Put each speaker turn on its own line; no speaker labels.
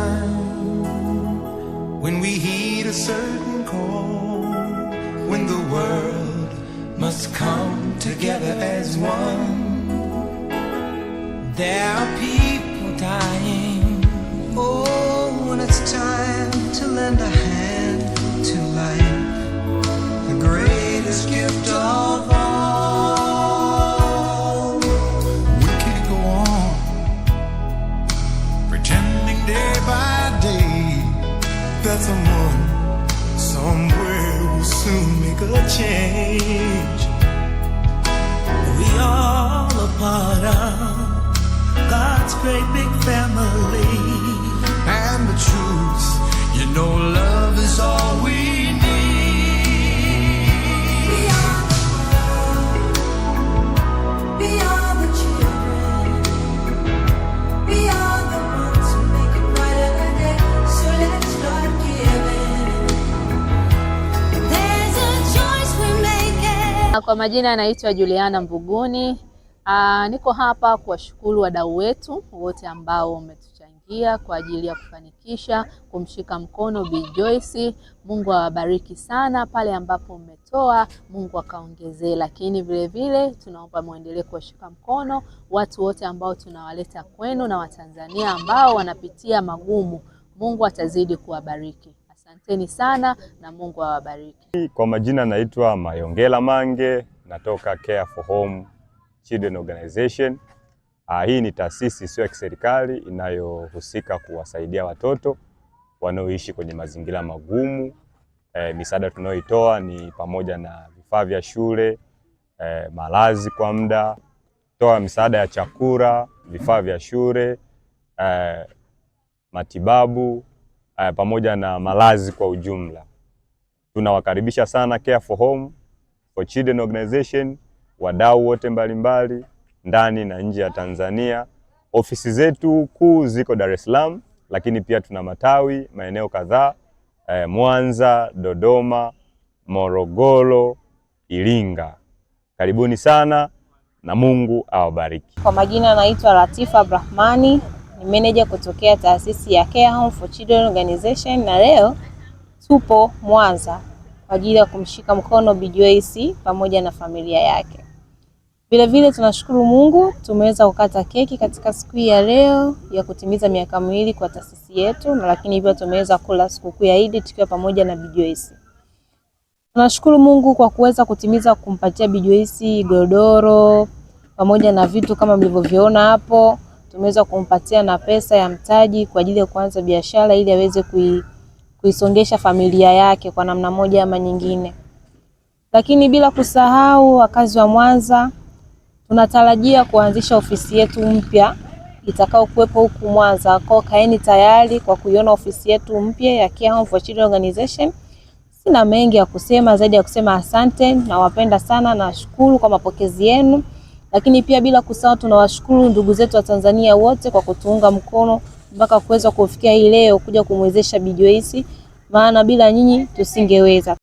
time when we heed a certain call, when the world must come together as one. There are people dying. Oh, when it's time to lend a hand to life, the greatest gift of all. We can't go on pretending day by day that someone somewhere will soon make a change. We all a part of God's great big family. And the truth, you know, love is all we need. We are the world, we are the children, we are the ones who make a brighter day. So let's start giving. There's a choice we make it.
Kwa majina anaitwa Juliana Mbuguni. Niko hapa kuwashukuru wadau wetu wote ambao umetuchangia kwa ajili ya kufanikisha kumshika mkono Bi Joyce. Mungu awabariki sana pale ambapo mmetoa, Mungu akaongezee. Lakini vile vile tunaomba muendelee kuwashika mkono watu wote ambao tunawaleta kwenu na Watanzania ambao wanapitia magumu. Mungu atazidi kuwabariki. Asanteni sana na Mungu awabariki.
Kwa majina naitwa Mayongela Mange, natoka Care for Home Children Organization. Hii ni taasisi sio ya kiserikali inayohusika kuwasaidia watoto wanaoishi kwenye mazingira magumu. Misaada tunayoitoa ni pamoja na vifaa vya shule, malazi kwa muda, toa misaada ya chakula, vifaa vya shule, matibabu, pamoja na malazi kwa ujumla. Tunawakaribisha sana Care for Home for Children Organization, wadau wote mbalimbali ndani na nje ya Tanzania. Ofisi zetu kuu ziko Dar es Salaam, lakini pia tuna matawi maeneo kadhaa, Mwanza, Dodoma, Morogoro, Iringa. Karibuni sana na Mungu awabariki.
Kwa majina naitwa Latifa Brahmani, ni manager kutokea taasisi ya Care Home for Children Organization, na leo tupo Mwanza kwa ajili ya kumshika mkono Bi Joyce pamoja na familia yake. Vile vile tunashukuru Mungu tumeweza kukata keki katika siku ya leo ya kutimiza miaka 2 kwa taasisi yetu, na lakini pia tumeweza kula sikukuu ya Eid tukiwa pamoja na Bi Joyce. Tunashukuru Mungu kwa kuweza kutimiza kumpatia Bi Joyce godoro pamoja na vitu kama mlivyoviona hapo. Tumeweza kumpatia na pesa ya mtaji kwa ajili ya kuanza biashara ili aweze kuisongesha familia yake kwa namna moja ama nyingine. Lakini bila kusahau wakazi wa Mwanza, tunatarajia kuanzisha ofisi yetu mpya itakao kuwepo huku Mwanza. Kwa kaeni tayari kwa kuiona ofisi yetu mpya ya Care Home for Children Organization. Sina mengi ya kusema zaidi ya kusema asante, na wapenda sana na shukuru kwa mapokezi yenu. Lakini pia bila kusahau tunawashukuru ndugu zetu wa Tanzania wote kwa kutuunga mkono mpaka kuweza kufikia hii leo kuja kumwezesha Bi Joyce, maana bila nyinyi tusingeweza.